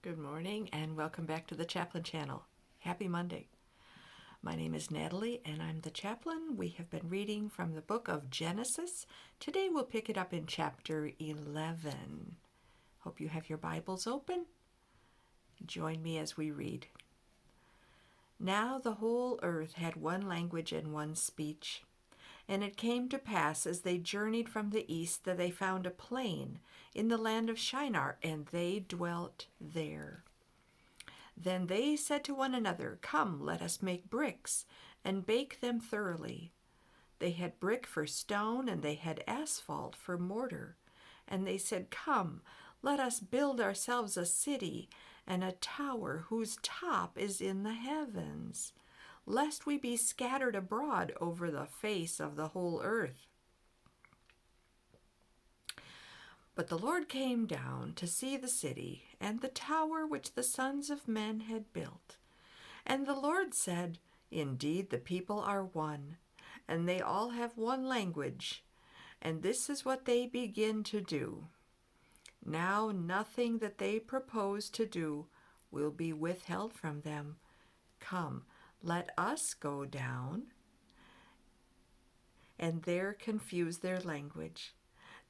Good morning and welcome back to the Chaplain channel. Happy Monday. My name is Natalie and I'm the Chaplain. We have been reading from the book of Genesis. Today we'll pick it up in chapter 11. Hope you have your Bibles open. Join me as we read. Now the whole earth had one language and one speech. And it came to pass as they journeyed from the east that they found a plain in the land of Shinar, and they dwelt there. Then they said to one another, Come, let us make bricks, and bake them thoroughly. They had brick for stone, and they had asphalt for mortar. And they said, Come, let us build ourselves a city, and a tower whose top is in the heavens, lest we be scattered abroad over the face of the whole earth. But the Lord came down to see the city and the tower which the sons of men had built. And the Lord said, Indeed, the people are one, and they all have one language, and this is what they begin to do. Now nothing that they propose to do will be withheld from them. Come, let us go down and there confuse their language,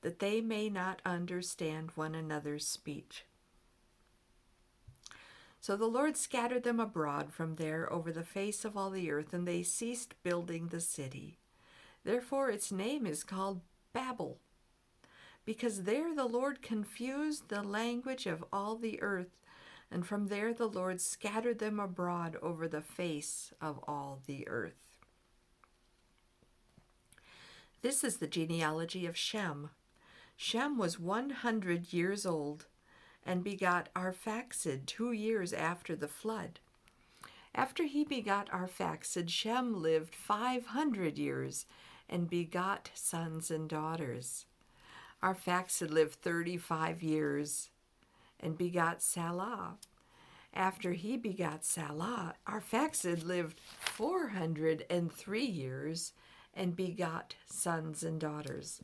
that they may not understand one another's speech. So the Lord scattered them abroad from there over the face of all the earth, and they ceased building the city. Therefore its name is called Babel, because there the Lord confused the language of all the earth, and from there the Lord scattered them abroad over the face of all the earth. This is the genealogy of Shem. Shem was 100 years old, and begot Arphaxad 2 years after the flood. After he begot Arphaxad, Shem lived 500 years, and begot sons and daughters. Arphaxad lived 35 years, and begot Salah. After he begot Salah, Arphaxad lived 403 years and begot sons and daughters.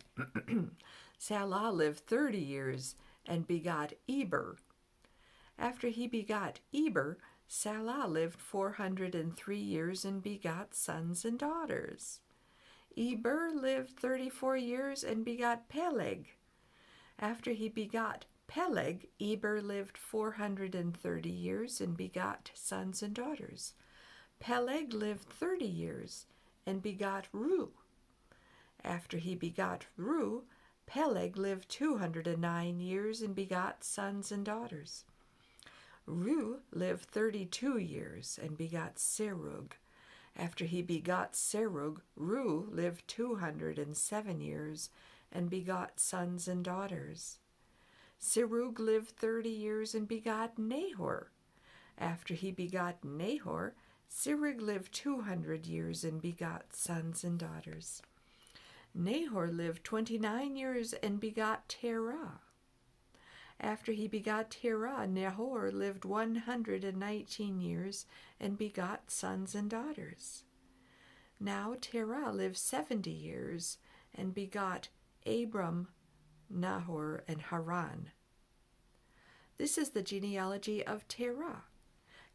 Salah lived 30 years and begot Eber. After he begot Eber, Salah lived 403 years and begot sons and daughters. Eber lived 34 years and begot Peleg. After he begot Peleg, Eber lived 430 years and begot sons and daughters. Peleg lived 30 years and begot Ru. After he begot Ru, Peleg lived 209 years and begot sons and daughters. Ru lived 32 years and begot Serug. After he begot Serug, Ru lived 207 years and begot sons and daughters. Serug lived 30 years and begot Nahor. After he begot Nahor, Serug lived 200 years and begot sons and daughters. Nahor lived 29 years and begot Terah. After he begot Terah, Nahor lived 119 years and begot sons and daughters. Now Terah lived 70 years and begot Abram, Nahor, and Haran. This is the genealogy of Terah.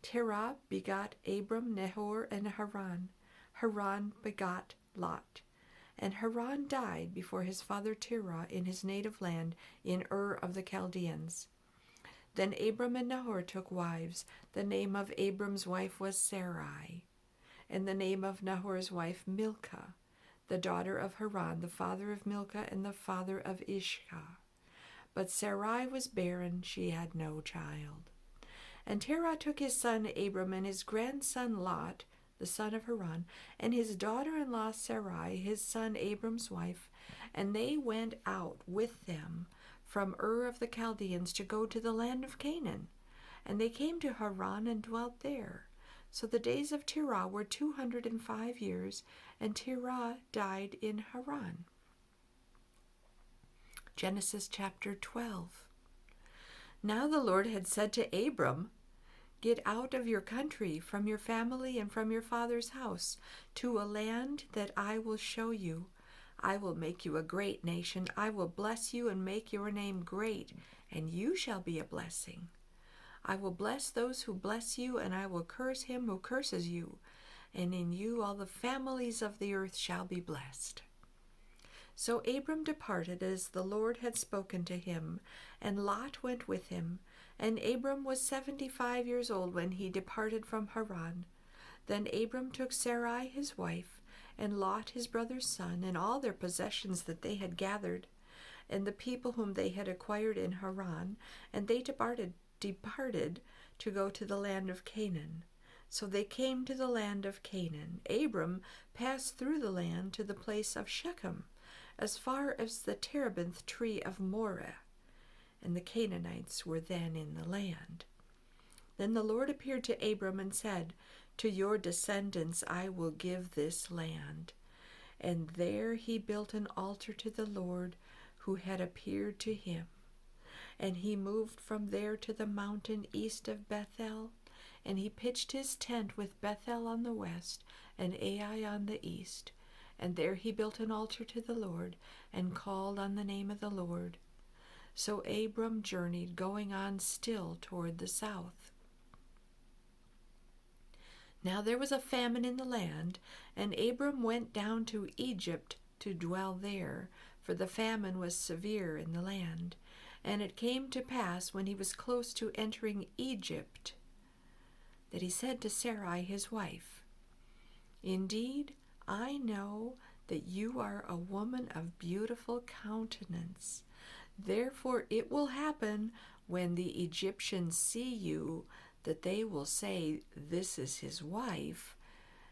Terah begot Abram, Nahor, and Haran. Haran begot Lot. And Haran died before his father Terah in his native land in Ur of the Chaldeans. Then Abram and Nahor took wives. The name of Abram's wife was Sarai, and the name of Nahor's wife Milcah, the daughter of Haran, the father of Milcah and the father of Ishkah. But Sarai was barren, she had no child. And Terah took his son Abram and his grandson Lot, the son of Haran, and his daughter-in-law Sarai, his son Abram's wife, and they went out with them from Ur of the Chaldeans to go to the land of Canaan. And they came to Haran and dwelt there. So the days of Terah were 205 years, and Terah died in Haran. Genesis chapter 12. Now the Lord had said to Abram, Get out of your country, from your family and from your father's house, to a land that I will show you. I will make you a great nation. I will bless you and make your name great, and you shall be a blessing. I will bless those who bless you, and I will curse him who curses you. And in you all the families of the earth shall be blessed. So Abram departed as the Lord had spoken to him, and Lot went with him. And Abram was 75 years old when he departed from Haran. Then Abram took Sarai his wife, and Lot his brother's son, and all their possessions that they had gathered, and the people whom they had acquired in Haran, and they departed to go to the land of Canaan. So they came to the land of Canaan. Abram passed through the land to the place of Shechem, as far as the terebinth tree of Moreh, and the Canaanites were then in the land. Then the Lord appeared to Abram and said, To your descendants I will give this land. And there he built an altar to the Lord who had appeared to him. And he moved from there to the mountain east of Bethel, and he pitched his tent with Bethel on the west and Ai on the east. And there he built an altar to the Lord, and called on the name of the Lord. So Abram journeyed, going on still toward the south. Now there was a famine in the land, and Abram went down to Egypt to dwell there, for the famine was severe in the land. And it came to pass, when he was close to entering Egypt, that he said to Sarai his wife, Indeed, I know that you are a woman of beautiful countenance. Therefore it will happen, when the Egyptians see you, that they will say, This is his wife,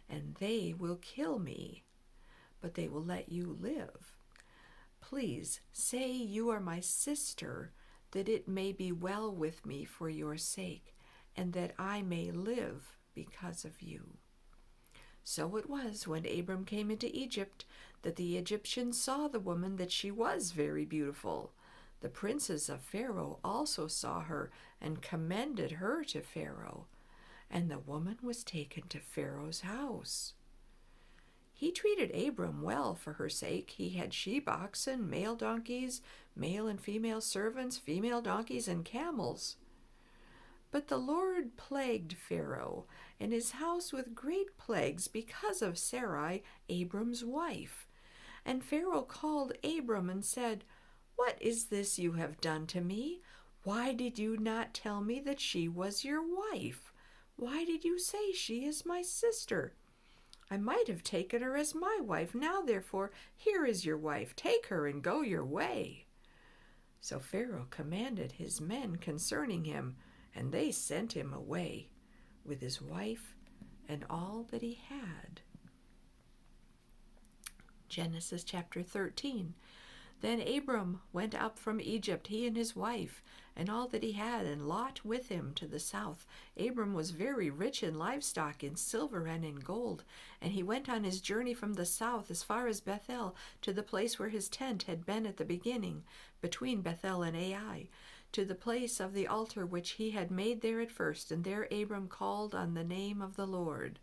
and they will kill me, but they will let you live. Please say you are my sister, that it may be well with me for your sake, and that I may live because of you. So it was, when Abram came into Egypt, that the Egyptians saw the woman, that she was very beautiful. The princes of Pharaoh also saw her, and commended her to Pharaoh. And the woman was taken to Pharaoh's house. He treated Abram well for her sake. He had sheep, oxen, male donkeys, male and female servants, female donkeys, and camels. But the Lord plagued Pharaoh and his house with great plagues because of Sarai, Abram's wife. And Pharaoh called Abram and said, What is this you have done to me? Why did you not tell me that she was your wife? Why did you say she is my sister? I might have taken her as my wife. Now, therefore, here is your wife. Take her and go your way. So Pharaoh commanded his men concerning him, and they sent him away with his wife and all that he had. Genesis chapter 13. Then Abram went up from Egypt, he and his wife, and all that he had, and Lot with him to the south. Abram was very rich in livestock, in silver and in gold. And he went on his journey from the south as far as Bethel, to the place where his tent had been at the beginning, between Bethel and Ai, to the place of the altar which he had made there at first. And there Abram called on the name of the Lord.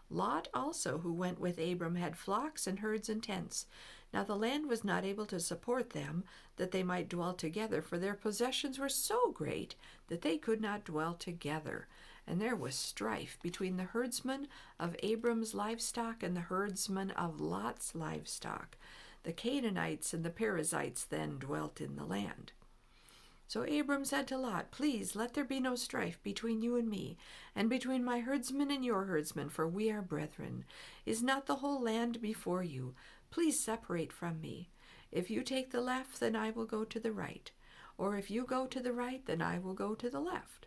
Lot also, who went with Abram, had flocks and herds and tents. Now the land was not able to support them, that they might dwell together, for their possessions were so great that they could not dwell together. And there was strife between the herdsmen of Abram's livestock and the herdsmen of Lot's livestock. The Canaanites and the Perizzites then dwelt in the land. So Abram said to Lot, Please let there be no strife between you and me, and between my herdsmen and your herdsmen, for we are brethren. Is not the whole land before you? Please separate from me. If you take the left, then I will go to the right. Or if you go to the right, then I will go to the left.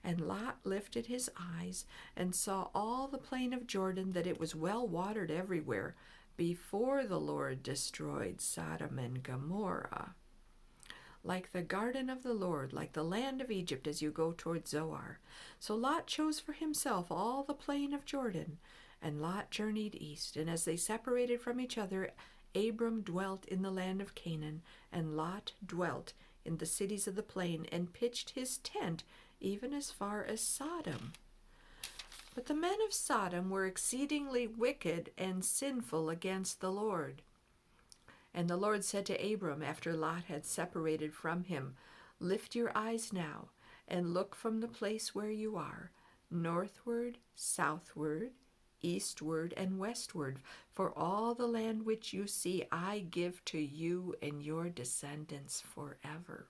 And Lot lifted his eyes and saw all the plain of Jordan, that it was well watered everywhere, before the Lord destroyed Sodom and Gomorrah. Like the garden of the Lord, like the land of Egypt, as you go toward Zoar. So Lot chose for himself all the plain of Jordan, and Lot journeyed east. And as they separated from each other, Abram dwelt in the land of Canaan, and Lot dwelt in the cities of the plain, and pitched his tent even as far as Sodom. But the men of Sodom were exceedingly wicked and sinful against the Lord. And the Lord said to Abram, after Lot had separated from him, Lift your eyes now, and look from the place where you are, northward, southward, eastward, and westward, for all the land which you see I give to you and your descendants forever.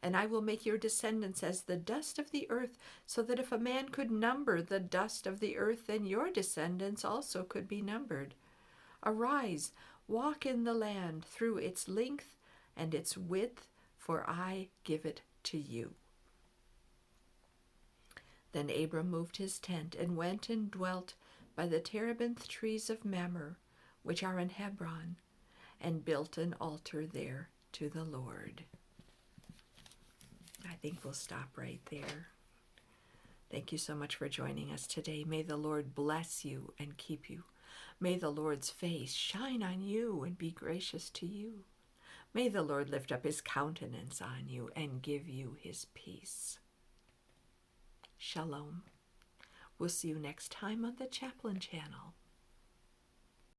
And I will make your descendants as the dust of the earth, so that if a man could number the dust of the earth, then your descendants also could be numbered. Arise, walk in the land through its length and its width, for I give it to you. Then Abram moved his tent and went and dwelt by the terebinth trees of Mamre, which are in Hebron, and built an altar there to the Lord. I think we'll stop right there. Thank you so much for joining us today. May the Lord bless you and keep you. May the Lord's face shine on you and be gracious to you. May the Lord lift up his countenance on you and give you his peace. Shalom. We'll see you next time on the Chaplain channel.